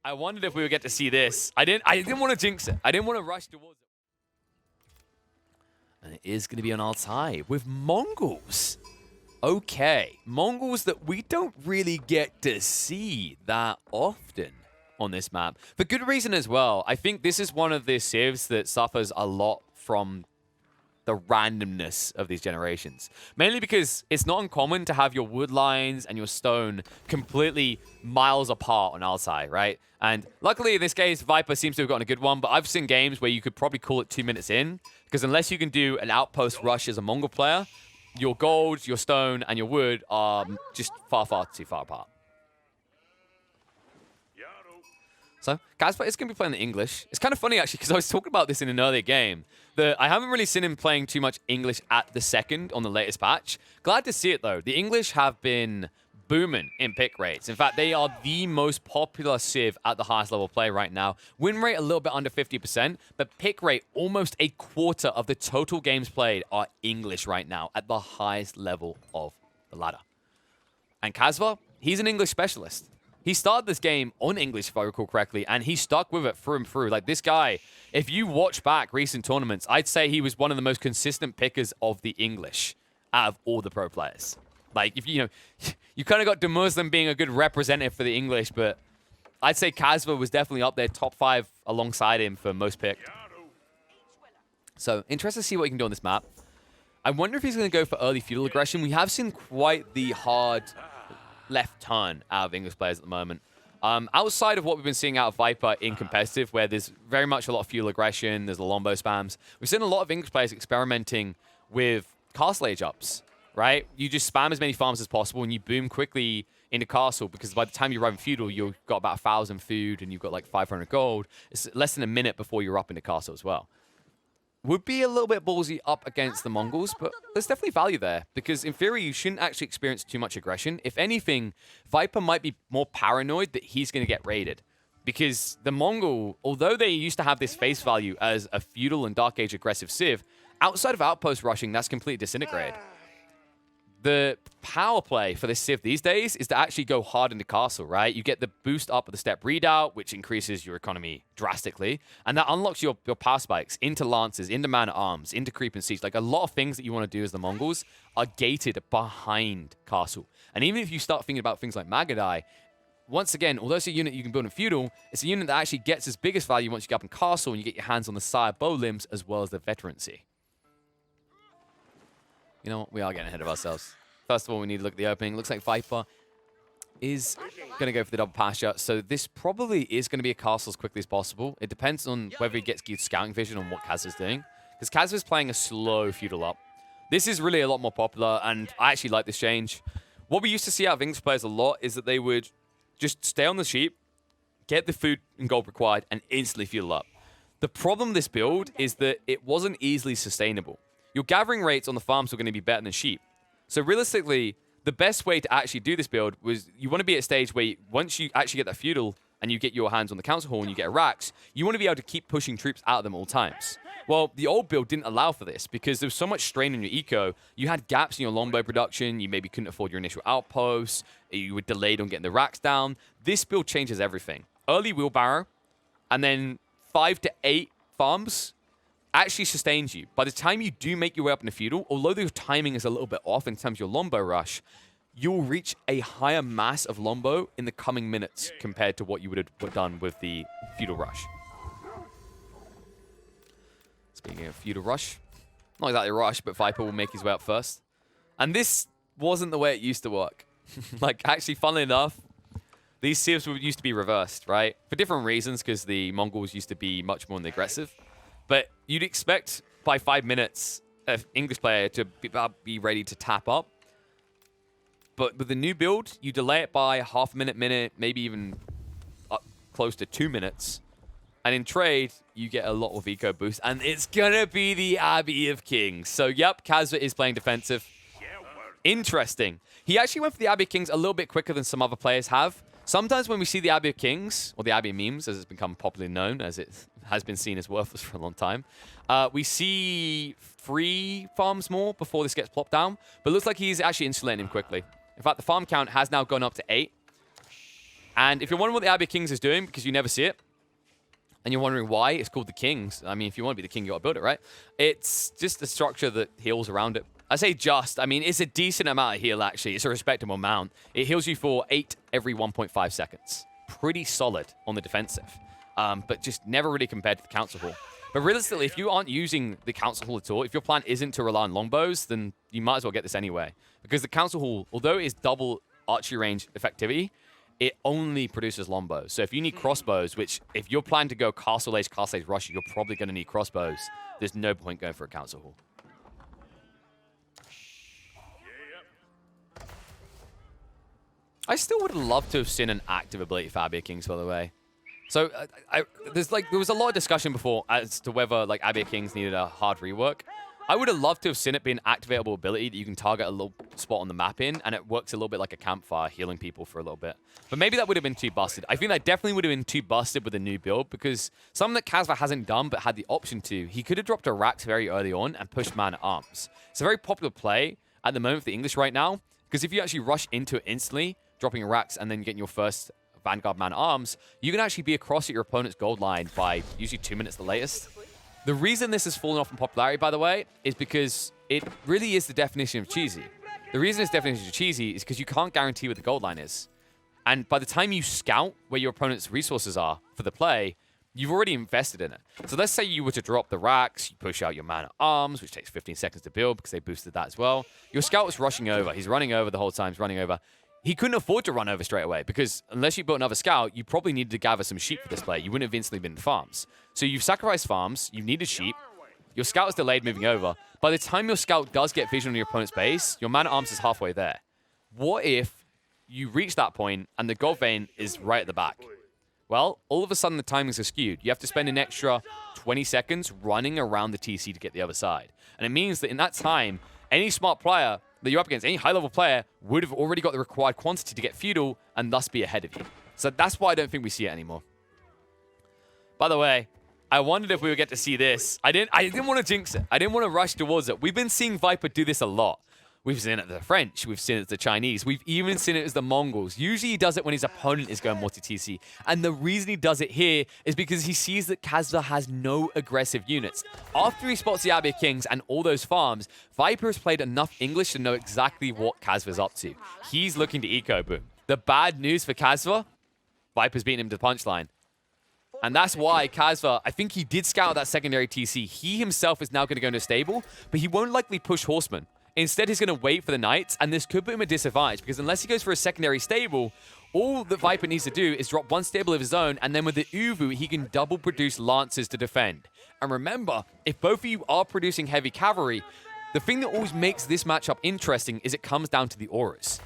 I wondered if we would get to see this. I didn't want to jinx it. I didn't want to rush towards it. And it is going to be on our side with Mongols. Okay, Mongols that we don't really get to see that often on this map. For good reason as well. I think this is one of the civs that suffers a lot from the randomness of these generations. Mainly because it's not uncommon to have your wood lines and your stone completely miles apart on our side, right? And luckily in this case, Viper seems to have gotten a good one, but I've seen games where you could probably call it 2 minutes in, because unless you can do an outpost rush as a Mongol player, your gold, your stone, and your wood are just far, far too far apart. So, Casper is going to be playing the English. It's kind of funny, actually, because I was talking about this in an earlier game, that I haven't really seen him playing too much English at the second on the latest patch. Glad to see it, though. The English have been booming in pick rates. In fact, they are the most popular civ at the highest level play right now. Win rate a little bit under 50%, but pick rate almost a quarter of the total games played are English right now at the highest level of the ladder. And Casper, he's an English specialist. He started this game on English, if I recall correctly, and he stuck with it through and through. Like, this guy, if you watch back recent tournaments, I'd say he was one of the most consistent pickers of the English out of all the pro players. Like, if you kind of got DeMuslim being a good representative for the English, but I'd say Casper was definitely up there, top 5 alongside him for most picked. So, interested to see what he can do on this map. I wonder if he's going to go for early feudal aggression. We have seen quite the hard left turn out of English players at the moment. Outside of what we've been seeing out of Viper in competitive, where there's very much a lot of feudal aggression, there's the Lombo spams, we've seen a lot of English players experimenting with castle age ups, right? You just spam as many farms as possible and you boom quickly into castle, because by the time you run feudal, you've got about 1,000 food and you've got like 500 gold. It's less than a minute before you're up into castle as well. Would be a little bit ballsy up against the Mongols, but there's definitely value there, because in theory, you shouldn't actually experience too much aggression. If anything, Viper might be more paranoid that he's going to get raided, because the Mongol, although they used to have this face value as a feudal and dark age aggressive civ, outside of outpost rushing, that's completely disintegrated. The power play for this civ these days is to actually go hard into castle, right? You get the boost up of the step readout, which increases your economy drastically, and that unlocks your power spikes into lances, into man-at-arms, into creep and siege. Like, a lot of things that you want to do as the Mongols are gated behind castle. And even if you start thinking about things like Magadai, once again, although it's a unit you can build in feudal, it's a unit that actually gets its biggest value once you get up in castle and you get your hands on the sire bow limbs as well as the veterancy. You know what? We are getting ahead of ourselves. First of all, we need to look at the opening. Looks like Viper is going to go for the double pasture. So this probably is going to be a castle as quickly as possible. It depends on whether he gets good scouting vision on what Kaz is doing, because Kaz is playing a slow feudal up. This is really a lot more popular, and I actually like this change. What we used to see out of English players a lot is that they would just stay on the sheep, get the food and gold required, and instantly feudal up. The problem with this build is that it wasn't easily sustainable. Your gathering rates on the farms were going to be better than sheep. So realistically, the best way to actually do this build was you want to be at a stage where once you actually get that feudal and you get your hands on the council hall and you get a racks, you want to be able to keep pushing troops out of them all times. Well, the old build didn't allow for this because there was so much strain in your eco. You had gaps in your longbow production. You maybe couldn't afford your initial outposts. You were delayed on getting the racks down. This build changes everything. Early wheelbarrow and then 5 to 8 farms actually sustains you. By the time you do make your way up in the feudal, although your timing is a little bit off in terms of your lombo rush, you'll reach a higher mass of lombo in the coming minutes compared to what you would have done with the feudal rush. Speaking of feudal rush, not exactly a rush, but Viper will make his way up first. And this wasn't the way it used to work. Like, actually, funnily enough, these civs used to be reversed, right? For different reasons, because the Mongols used to be much more aggressive. But you'd expect by 5 minutes an English player to be ready to tap up. But with the new build, you delay it by half a minute, maybe even up close to 2 minutes. And in trade, you get a lot of eco boost. And it's going to be the Abbey of Kings. So, yep, Kazva is playing defensive. Interesting. He actually went for the Abbey of Kings a little bit quicker than some other players have. Sometimes when we see the Abbey of Kings, or the Abbey of Memes, as it's become popularly known, as it has been seen as worthless for a long time, we see 3 farms more before this gets plopped down. But it looks like he's actually insulating him quickly. In fact, the farm count has now gone up to 8. And if you're wondering what the Abbey Kings is doing, because you never see it, and you're wondering why it's called the Kings, I mean, if you want to be the king, you got to build it, right? It's just a structure that heals around it. I say just, I mean, it's a decent amount of heal, actually. It's a respectable amount. It heals you for 8 every 1.5 seconds. Pretty solid on the defensive, but just never really compared to the Council Hall. But realistically, if you aren't using the Council Hall at all, if your plan isn't to rely on longbows, then you might as well get this anyway. Because the Council Hall, although it is double archery range effectivity, it only produces longbows. So if you need crossbows, which if you're planning to go Castle Age Rush, you're probably going to need crossbows. There's no point going for a Council Hall. I still would love to have seen an active ability for Abbey Kings, by the way. So there was a lot of discussion before as to whether like Abbey Kings needed a hard rework. I would have loved to have seen it be an activatable ability that you can target a little spot on the map in, and it works a little bit like a campfire, healing people for a little bit. But maybe that would have been too busted. I think that definitely would have been too busted with a new build, because something that Casva hasn't done but had the option to, he could have dropped a Rax very early on and pushed Man-at-Arms. It's a very popular play at the moment for the English right now, because if you actually rush into it instantly, dropping a Rax and then getting your first Vanguard Man-at-Arms, you can actually be across at your opponent's gold line by usually 2 minutes the latest. The reason this has fallen off in popularity, by the way, is because it really is the definition of cheesy. The reason it's definition of cheesy is because you can't guarantee what the gold line is. And by the time you scout where your opponent's resources are for the play, you've already invested in it. So let's say you were to drop the Rax, you push out your Man-at-Arms, which takes 15 seconds to build because they boosted that as well. Your scout was rushing over. He's running over the whole time. He's running over. He couldn't afford to run over straight away because unless you built another scout, you probably needed to gather some sheep for this play. You wouldn't have instantly been in farms. So you've sacrificed farms, you needed sheep, your scout is delayed moving over. By the time your scout does get vision on your opponent's base, your Man-at-Arms is halfway there. What if you reach that point and the gold vein is right at the back? Well, all of a sudden the timings are skewed. You have to spend an extra 20 seconds running around the TC to get the other side. And it means that in that time, any smart player that you're up against, any high-level player, would have already got the required quantity to get feudal and thus be ahead of you. So that's why I don't think we see it anymore. By the way, I wondered if we would get to see this. I didn't want to jinx it. I didn't want to rush towards it. We've been seeing Viper do this a lot. We've seen it as the French. We've seen it as the Chinese. We've even seen it as the Mongols. Usually he does it when his opponent is going multi-TC. And the reason he does it here is because he sees that Casva has no aggressive units. After he spots the Abbey Kings and all those farms, Viper has played enough English to know exactly what Casva's up to. He's looking to eco boom. The bad news for Casva, Viper's beating him to the punchline. And that's why Casva, I think he did scout that secondary TC. He himself is now going to go into stable, but he won't likely push Horseman. Instead, he's going to wait for the Knights, and this could put him at a disadvantage, because unless he goes for a secondary stable, all that Viper needs to do is drop one stable of his own, and then with the Uvu, he can double produce Lancers to defend. And remember, if both of you are producing heavy cavalry, the thing that always makes this matchup interesting is it comes down to the auras.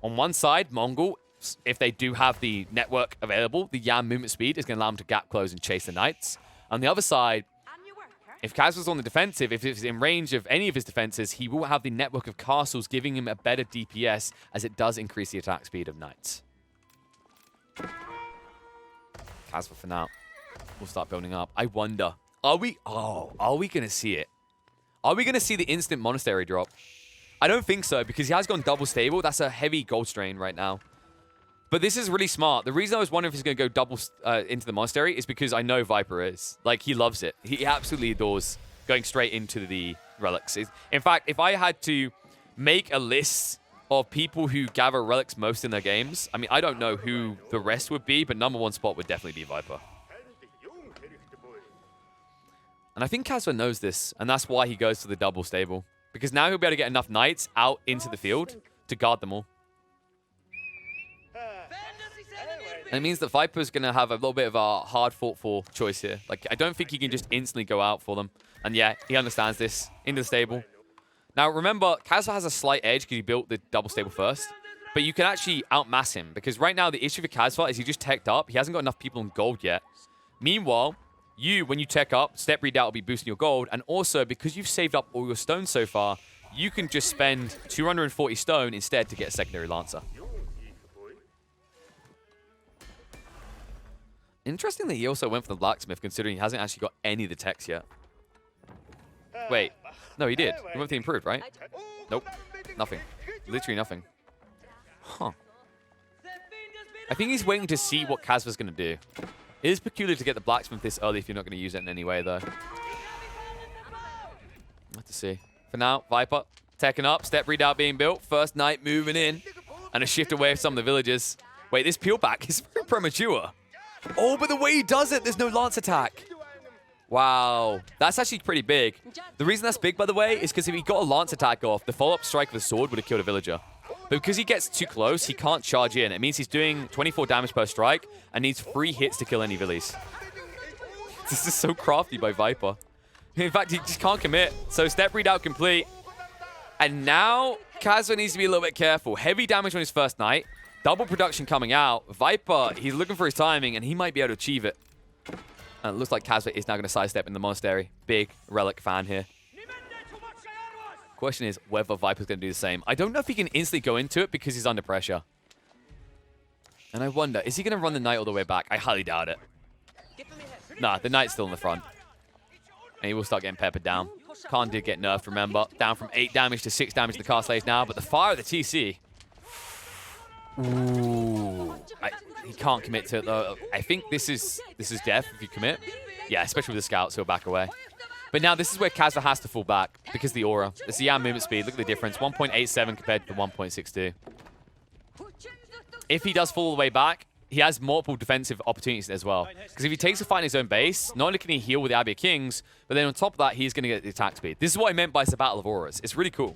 On one side, Mongol, if they do have the network available, the Yam movement speed is going to allow them to gap close and chase the Knights. On the other side, if Casva's on the defensive, if it's in range of any of his defenses, he will have the network of castles giving him a better DPS as it does increase the attack speed of Knights. Casva for now. We'll start building up. I wonder, are we going to see it? Are we going to see the instant monastery drop? I don't think so, because he has gone double stable. That's a heavy gold strain right now. But this is really smart. The reason I was wondering if he's going to go double into the monastery is because I know Viper is. Like, he loves it. He absolutely adores going straight into the relics. In fact, if I had to make a list of people who gather relics most in their games, I mean, I don't know who the rest would be, but #1 spot would definitely be Viper. And I think Casva knows this, and that's why he goes to the double stable. Because now he'll be able to get enough Knights out into the field to guard them all. And it means that Viper's going to have a little bit of a hard-fought-for choice here. Like, I don't think he can just instantly go out for them. And yeah, he understands this. Into the stable. Now, remember, Casva has a slight edge because he built the double stable first. But you can actually outmass him. Because right now, the issue for Casva is he just teched up. He hasn't got enough people in gold yet. Meanwhile, when you tech up, Step Redoubt will be boosting your gold. And also, because you've saved up all your stones so far, you can just spend 240 stone instead to get a secondary Lancer. Interestingly, he also went for the blacksmith, considering he hasn't actually got any of the techs yet. Wait. No, he did. He went for the improved, right? Nope. Nothing. Literally nothing. Huh. I think he's waiting to see what Kazva's going to do. It is peculiar to get the blacksmith this early if you're not going to use it in any way, though. We'll have to see. For now, Viper taking up. Step redoubt being built. First knight moving in. And a shift away from some of the villagers. Wait, this peel back is very premature. Oh, but the way he does it, there's no lance attack. Wow. That's actually pretty big. The reason that's big, by the way, is because if he got a lance attack off, the follow-up strike with a sword would have killed a villager. But because he gets too close, he can't charge in. It means he's doing 24 damage per strike and needs 3 hits to kill any villies. This is so crafty by Viper. In fact, he just can't commit. So step redoubt complete. And now Kazva needs to be a little bit careful. Heavy damage on his first night. Double production coming out. Viper, he's looking for his timing, and he might be able to achieve it. And it looks like Kazva is now going to sidestep in the monastery. Big Relic fan here. Question is whether Viper's going to do the same. I don't know if he can instantly go into it because he's under pressure. And I wonder, is he going to run the knight all the way back? I highly doubt it. Nah, the knight's still in the front. And he will start getting peppered down. Khan did get nerfed, remember. Down from 8 damage to 6 damage to the cast slaves now. But the fire of the TC. Ooh. He can't commit to it, though. I think this is death if you commit. Yeah, especially with the scouts who'll back away. But now this is where Kazva has to fall back because the aura. It's the Yan movement speed. Look at the difference. 1.87 compared to the 1.62. If he does fall all the way back, he has multiple defensive opportunities as well. Because if he takes a fight in his own base, not only can he heal with the Abbey of Kings, but then on top of that, he's going to get the attack speed. This is what I meant by it's a battle of auras. It's really cool.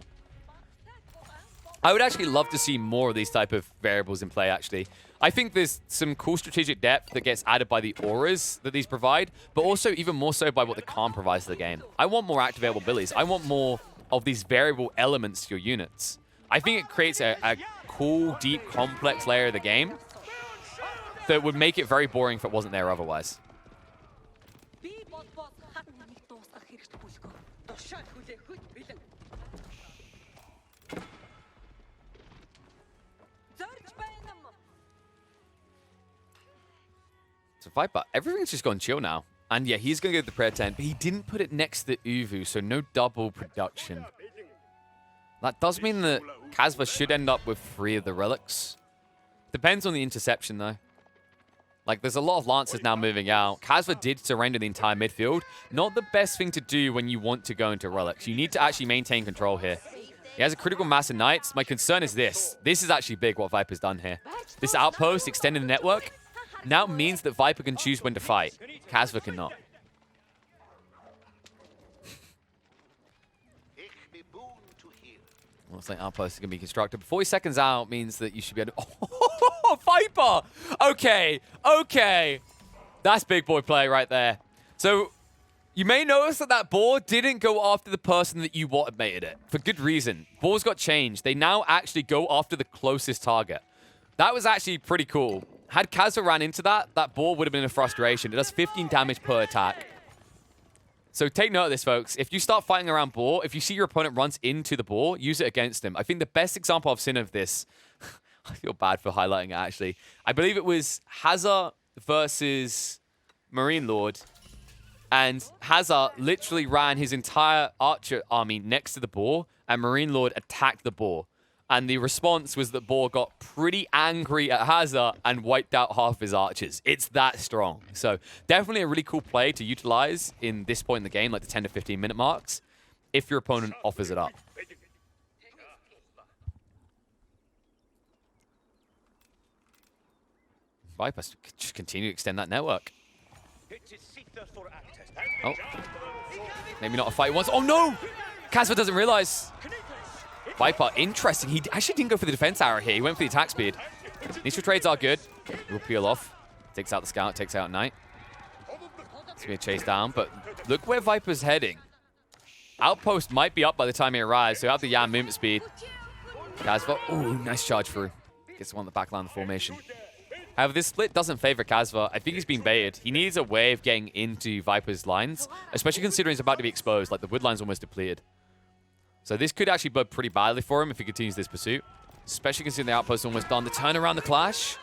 I would actually love to see more of these type of variables in play, actually. I think there's some cool strategic depth that gets added by the auras that these provide, but also even more so by what the Khan provides to the game. I want more activatable abilities. I want more of these variable elements to your units. I think it creates a cool, deep, complex layer of the game that would make it very boring if it wasn't there otherwise. So Viper, everything's just gone chill now. And yeah, he's going to go to the prayer tent, but he didn't put it next to the Uvu, so no double production. That does mean that Kazva should end up with 3 of the relics. Depends on the interception, though. Like, there's a lot of Lancers now moving out. Kazva did surrender the entire midfield. Not the best thing to do when you want to go into relics. You need to actually maintain control here. He has a critical mass of knights. My concern is this. This is actually big, what Viper's done here. This outpost, extending the network, now means that Viper can choose when to fight. Kazva cannot. Looks like outpost is going to be constructed. 40 seconds out means that you should be able to... Oh, Viper! Okay, okay. That's big boy play right there. So, you may notice that that board didn't go after the person that you automated it. For good reason. Boards got changed. They now actually go after the closest target. That was actually pretty cool. Had Kazva ran into that, that board would have been a frustration. It does 15 damage per attack. So take note of this, folks. If you start fighting around boar, if you see your opponent runs into the boar, use it against him. I think the best example I've seen of this, I feel bad for highlighting it, actually. I believe it was Hazard versus Marine Lord. And Hazard literally ran his entire archer army next to the boar, and Marine Lord attacked the boar. And the response was that boar got pretty angry at Hazard and wiped out half of his archers. It's that strong. So definitely a really cool play to utilize in this point in the game, like the 10 to 15 minute marks, if your opponent offers it up. Viper just continue to extend that network. Oh. Maybe not a fight once. Oh no! Kazva doesn't realize. Viper, interesting. He actually didn't go for the defense arrow here. He went for the attack speed. Initial trades are good. We'll peel off. Takes out the scout, takes out Knight. It's going to be a chase down, but look where Viper's heading. Outpost might be up by the time he arrives, so out the Yan movement speed. Kazva, ooh, nice charge through. Gets the one on the back line of the formation. However, this split doesn't favor Kazva. I think he's been baited. He needs a way of getting into Viper's lines, especially considering he's about to be exposed, like the wood line's almost depleted. So this could actually bode pretty badly for him if he continues this pursuit. Especially considering the outpost almost done. The turn around the clash.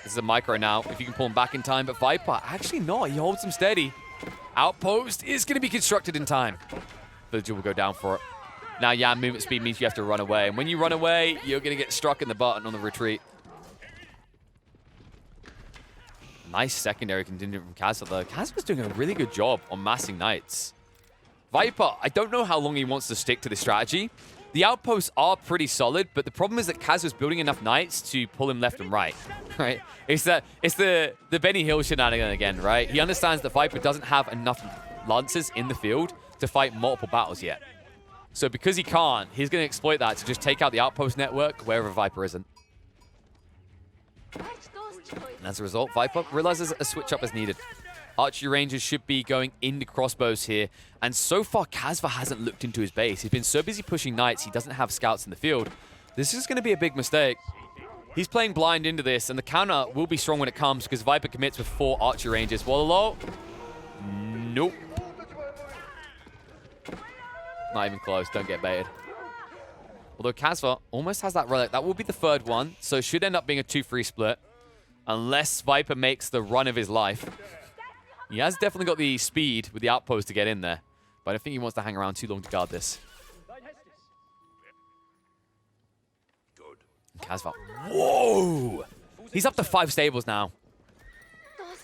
This is a micro now, if you can pull him back in time. But Viper, actually not. He holds him steady. Outpost is going to be constructed in time. Villager will go down for it. Now, yeah, movement speed means you have to run away. And when you run away, you're going to get struck in the butt on the retreat. Nice secondary contingent from Kazva, though. Kazva's doing a really good job on massing Knights. Viper, I don't know how long he wants to stick to this strategy. The outposts are pretty solid, but the problem is that Kazva's building enough Knights to pull him left and right, right? It's the Benny Hill shenanigan again, right? He understands that Viper doesn't have enough Lancers in the field to fight multiple battles yet. So because he can't, he's going to exploit that to just take out the outpost network wherever Viper isn't. And as a result, Viper realizes a switch up is needed. Archery Rangers should be going into crossbows here. And so far, Kazva hasn't looked into his base. He's been so busy pushing Knights, he doesn't have scouts in the field. This is going to be a big mistake. He's playing blind into this, and the counter will be strong when it comes because Viper commits with 4 Archery Rangers. Wallow? Nope. Not even close. Don't get baited. Although Kazva almost has that relic. That will be the 3rd one, so it should end up being a 2-3 split. Unless Viper makes the run of his life. He has definitely got the speed with the outpost to get in there. But I don't think he wants to hang around too long to guard this. Kazva. Whoa! He's up to 5 stables now.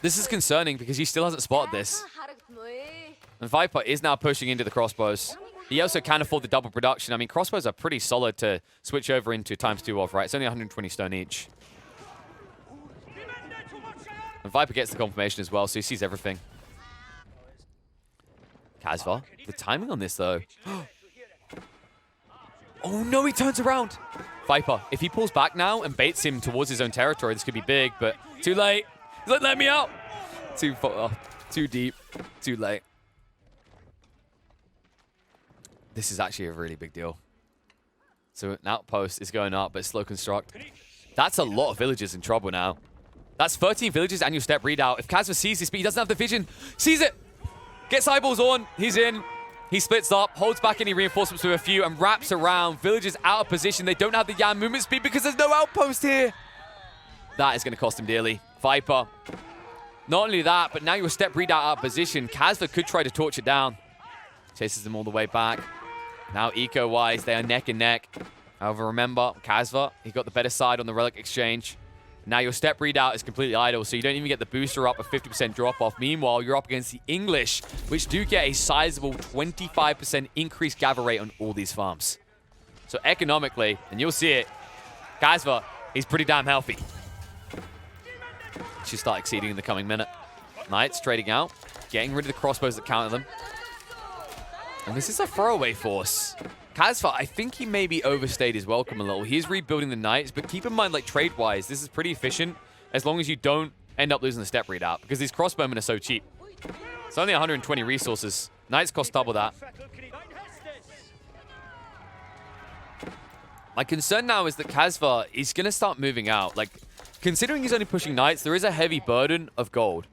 This is concerning because he still hasn't spotted this. And Viper is now pushing into the crossbows. He also can afford the double production. I mean, crossbows are pretty solid to switch over into ×2 of, right? It's only 120 stone each. And Viper gets the confirmation as well, so he sees everything. Kazva, the timing on this, though. Oh, no, he turns around. Viper, if he pulls back now and baits him towards his own territory, this could be big, but too late. He's like, let me out. Too deep, too late. This is actually a really big deal. So an outpost is going up, but slow construct. That's a lot of villagers in trouble now. That's 13 villages and your step readout. If Kazva sees this, but he doesn't have the vision, sees it, gets eyeballs on, he's in. He splits up, holds back any reinforcements with a few, and wraps around. Villagers out of position. They don't have the Yan movement speed because there's no outpost here. That is going to cost him dearly. Viper. Not only that, but now your step readout out of position. Kazva could try to torch it down. Chases them all the way back. Now eco-wise, they are neck and neck. However, remember, Kazva, he got the better side on the relic exchange. Now your step readout is completely idle, so you don't even get the booster up, a 50% drop-off. Meanwhile, you're up against the English, which do get a sizable 25% increased gather rate on all these farms. So economically, and you'll see it, Kazva, he's pretty damn healthy. Should start exceeding in the coming minute. Knights trading out, getting rid of the crossbows that counter them. And this is a throwaway force. Kazva, I think he maybe overstayed his welcome a little. He is rebuilding the Knights, but keep in mind, like, trade-wise, this is pretty efficient as long as you don't end up losing the step readout, because these crossbowmen are so cheap. It's only 120 resources. Knights cost double that. My concern now is that Kazva is going to start moving out. Like, considering he's only pushing Knights, there is a heavy burden of gold.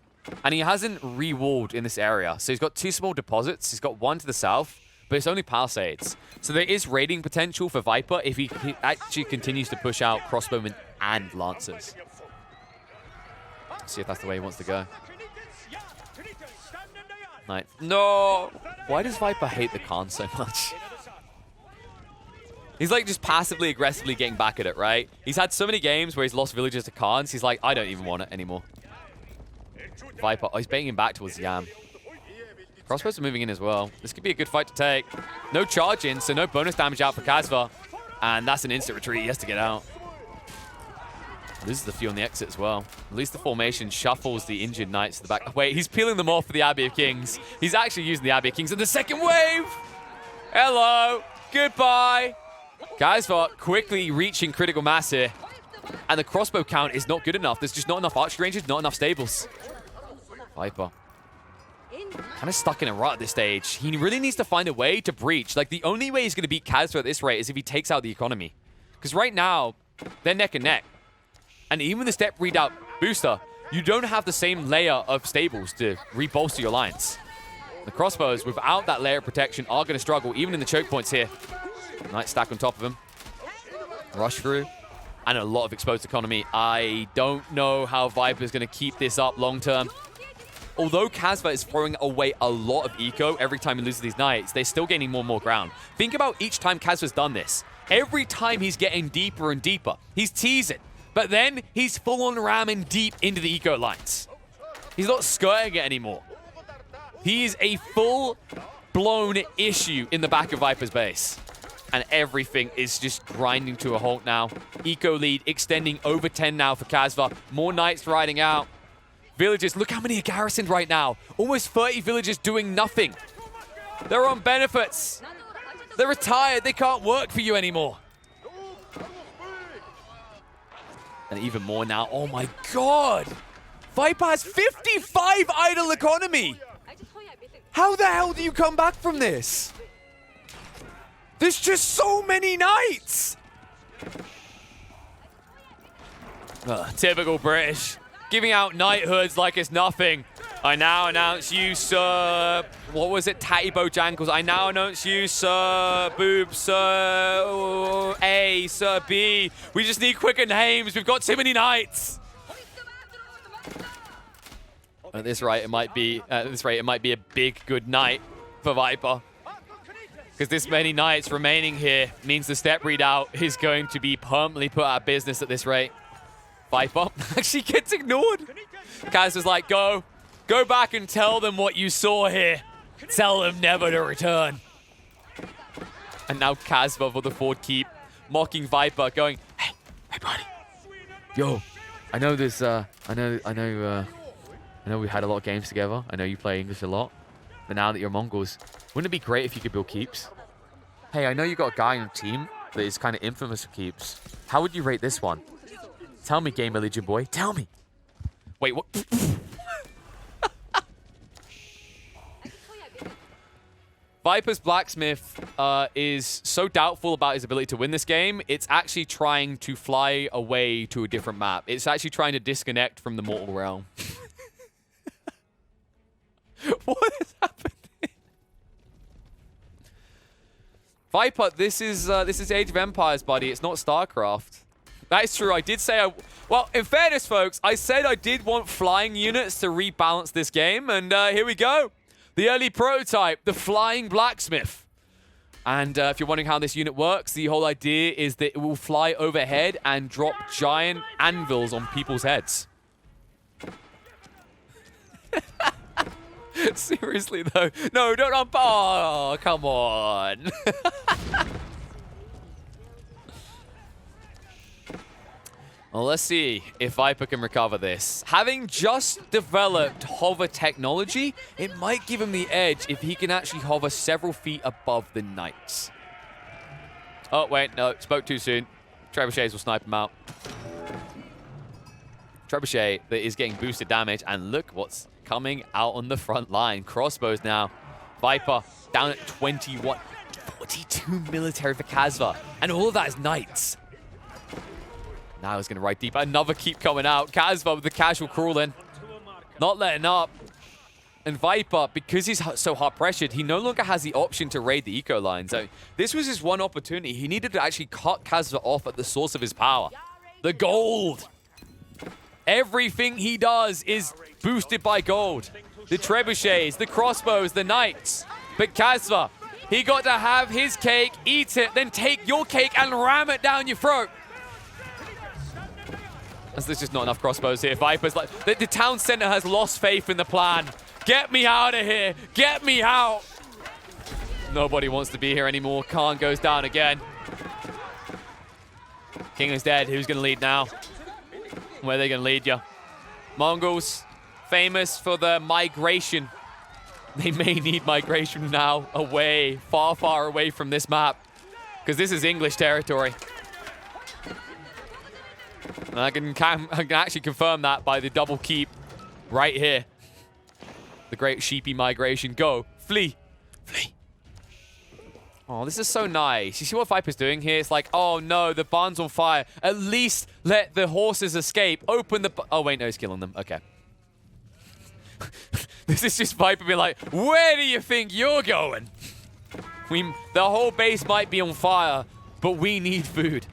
And he hasn't re-walled in this area. So he's got 2 small deposits. He's got 1 to the south, but it's only palisades. So there is raiding potential for Viper if he actually continues to push out crossbowmen and lancers. Let's see if that's the way he wants to go. Right. No! Why does Viper hate the Khan so much? He's like just passively aggressively getting back at it, right? He's had so many games where he's lost villagers to Khans. He's like, I don't even want it anymore. Viper, oh, he's baiting him back towards Yam. Crossbows are moving in as well. This could be a good fight to take. No charge in, so no bonus damage out for Kazva. And that's an instant retreat. He has to get out. Loses the few on the exit as well. At least the formation shuffles the injured Knights to the back. Wait, he's peeling them off for the Abbey of Kings. He's actually using the Abbey of Kings in the second wave. Hello. Goodbye. Kazva quickly reaching critical mass here. And the crossbow count is not good enough. There's just not enough archery ranges, not enough stables. Viper. Kind of stuck in a rut at this stage. He really needs to find a way to breach. Like, the only way he's going to beat Kazva at this rate is if he takes out the economy. Because right now, they're neck and neck. And even with the step readout booster, you don't have the same layer of stables to rebolster your lines. The crossbows, without that layer of protection, are going to struggle, even in the choke points here. Nice stack on top of him. Rush through. And a lot of exposed economy. I don't know how Viper is going to keep this up long term. Although Kazva is throwing away a lot of eco every time he loses these Knights, they're still gaining more and more ground. Think about each time Kazva's done this. Every time he's getting deeper and deeper. He's teasing, but then he's full-on ramming deep into the eco lines. He's not skirting it anymore. He's a full-blown issue in the back of Viper's base. And everything is just grinding to a halt now. Eco lead extending over 10 now for Kasva. More knights riding out. Villagers, look how many are garrisoned right now. Almost 30 villagers doing nothing. They're on benefits. They're retired. They can't work for you anymore. And even more now. Oh my god. Viper has 55 idle economy. How the hell do you come back from this? There's just so many knights. Typical British. Giving out knighthoods like it's nothing. I now announce you, Sir... What was it? Tatty Bojankles. I now announce you, Sir Boob, Sir A, Sir B. We just need quicker names. We've got too many knights. At this rate, it might be a big, good night for Viper. Because this many knights remaining here means the step readout is going to be permanently put out of business at this rate. Viper actually gets ignored. Kaz was like, go back and tell them what you saw here. Tell them never to return. And now Kasva for the forward keep, mocking Viper, going, hey buddy. Yo, I know this, I know we had a lot of games together. I know you play English a lot. But now that you're Mongols, wouldn't it be great if you could build keeps? Hey, I know you got a guy on your team that is kind of infamous for keeps. How would you rate this one? Tell me, Gamer Legion boy. Tell me. Wait, what? Viper's Blacksmith is so doubtful about his ability to win this game, it's actually trying to fly away to a different map. It's actually trying to disconnect from the mortal realm. What is happening? Viper, this is Age of Empires, buddy. It's not StarCraft. That is true. I did say well, in fairness, folks, I said I did want flying units to rebalance this game, and here we go. The early prototype, the Flying Blacksmith. And if you're wondering how this unit works, the whole idea is that it will fly overhead and drop giant anvils on people's heads. Seriously, though. No, don't. Oh, come on. Well, let's see if Viper can recover this. Having just developed hover technology, it might give him the edge if he can actually hover several feet above the knights. Oh, wait, no, spoke too soon. Trebuchets will snipe him out. Trebuchet that is getting boosted damage, and look what's coming out on the front line. Crossbows now. Viper down at 21. 42 military for Kasva, and all of that is knights. Now he's going to ride deep. Another keep coming out. Kasva with the casual crawling. Not letting up. And Viper, because he's so hard pressured, he no longer has the option to raid the eco line. So this was his one opportunity. He needed to actually cut Kasva off at the source of his power. The gold. Everything he does is boosted by gold. The trebuchets, the crossbows, the knights. But Kasva, he got to have his cake, eat it, then take your cake and ram it down your throat. There's just not enough crossbows here. Viper's like, the town center has lost faith in the plan. Get me out of here. Get me out. Nobody wants to be here anymore. Khan goes down again. King is dead. Who's going to lead now? Where are they going to lead you? Mongols, famous for the migration. They may need migration now away, far, far away from this map. Because this is English territory. And I can actually confirm that by the double keep right here. The great sheepy migration. Go. Flee. Flee. Oh, this is so nice. You see what Viper's doing here? It's like, oh no, the barn's on fire. At least let the horses escape. Open the... Oh, wait, no, he's killing them. Okay. This is just Viper being like, where do you think you're going? The whole base might be on fire, but we need food.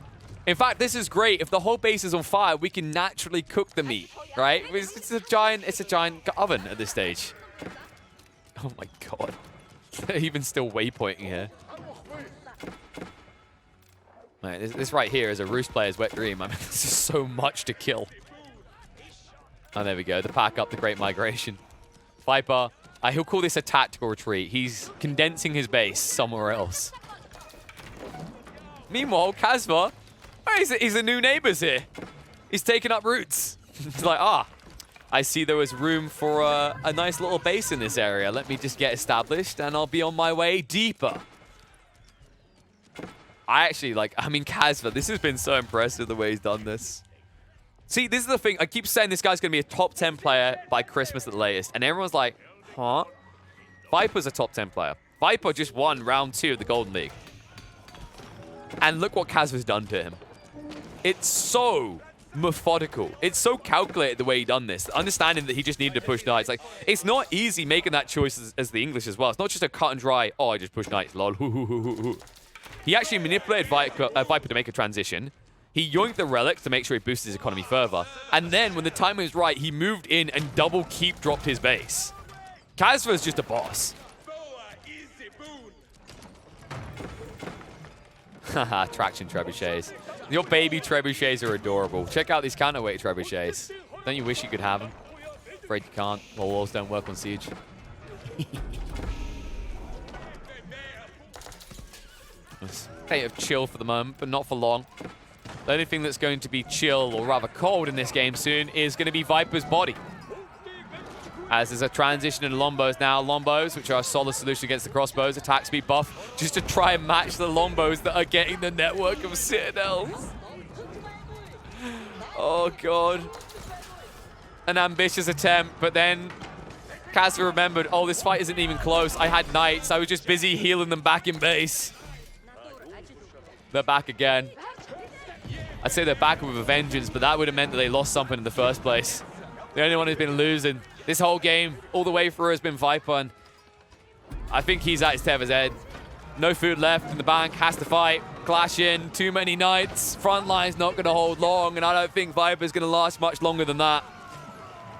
In fact, this is great. If the whole base is on fire, we can naturally cook the meat, right? It's a giant oven at this stage. Oh my god. They're even still waypointing here. Right, this right here is a Roost player's wet dream. I mean, this is so much to kill. Oh, there we go. The pack up, the Great Migration. Viper, he'll call this a tactical retreat. He's condensing his base somewhere else. Meanwhile, Casva, he's the new neighbors here. He's taking up roots. He's like, I see there was room for a nice little base in this area. Let me just get established, and I'll be on my way deeper. Casva, this has been so impressive the way he's done this. See, this is the thing. I keep saying this guy's going to be a top 10 player by Christmas at the latest. And everyone's like, huh? Viper's a top 10 player. Viper just won round 2 of the Golden League. And look what Casva's done to him. It's so methodical. It's so calculated the way he done this. Understanding that he just needed to push knights. Like, it's not easy making that choice as the English as well. It's not just a cut and dry, I just push knights, lol. He actually manipulated Viper to make a transition. He yoinked the relic to make sure he boosted his economy further. And then, when the timing was right, he moved in and double keep dropped his base. Casva's just a boss. Haha, traction trebuchets. Your baby trebuchets are adorable. Check out these counterweight trebuchets. Don't you wish you could have them? Afraid you can't. Well, walls don't work on Siege. State of chill for the moment, but not for long. The only thing that's going to be chill, or rather cold in this game soon, is going to be Viper's body. As there's a transition into Lombos now. Lombos, which are a solid solution against the crossbows. Attack speed buff, just to try and match the Lombos that are getting the network of Citadels. Oh, God. An ambitious attempt, but then Casva remembered, oh, this fight isn't even close. I had knights. I was just busy healing them back in base. They're back again. I'd say they're back with a vengeance, but that would have meant that they lost something in the first place. The only one who's been losing this whole game, all the way through, has been Viper, and I think he's at his tether's end. No food left in the bank, has to fight. Clash in, too many knights. Front line's not going to hold long, and I don't think Viper's going to last much longer than that.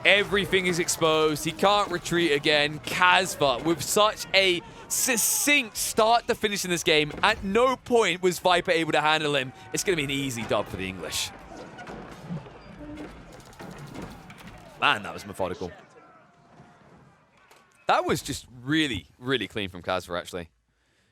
Everything is exposed. He can't retreat again. Casva, with such a succinct start to finish in this game, at no point was Viper able to handle him. It's going to be an easy dub for the English. Man, that was methodical. That was just really, really clean from Casva, actually.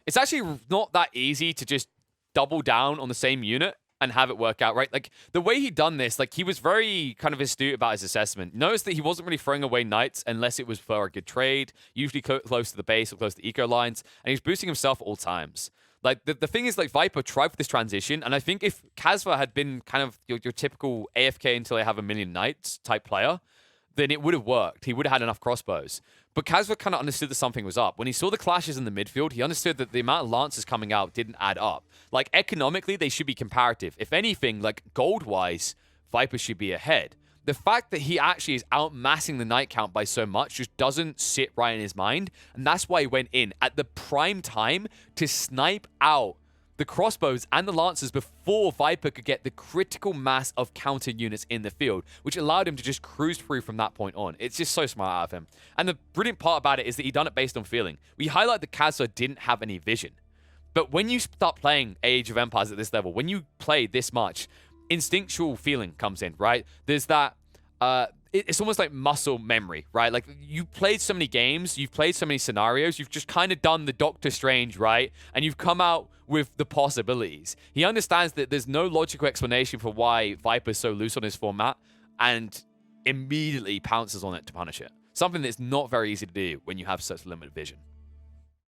It's actually not that easy to just double down on the same unit and have it work out, right? Like, the way he done this, like, he was very kind of astute about his assessment. Notice that he wasn't really throwing away knights unless it was for a good trade, usually close to the base or close to the eco lines, and he's boosting himself at all times. Like, the thing is, like, Viper tried for this transition, and I think if Casva had been kind of your typical AFK until they have a million knights type player, then it would have worked. He would have had enough crossbows. But Casva kind of understood that something was up. When he saw the clashes in the midfield, he understood that the amount of lances coming out didn't add up. Like, economically, they should be comparative. If anything, like, gold-wise, Viper should be ahead. The fact that he actually is outmassing the knight count by so much just doesn't sit right in his mind. And that's why he went in at the prime time to snipe out the crossbows and the lancers before Viper could get the critical mass of counter units in the field, which allowed him to just cruise through from that point on. It's just so smart out of him. And the brilliant part about it is that he done it based on feeling. We highlight that Casva didn't have any vision. But when you start playing Age of Empires at this level, when you play this much, instinctual feeling comes in, right? There's that... it's almost like muscle memory, right? Like, you played so many games, you've played so many scenarios, you've just kind of done the Doctor Strange, right? And you've come out with the possibilities. He understands that there's no logical explanation for why Viper's so loose on his format, and immediately pounces on it to punish it. Something that's not very easy to do when you have such limited vision.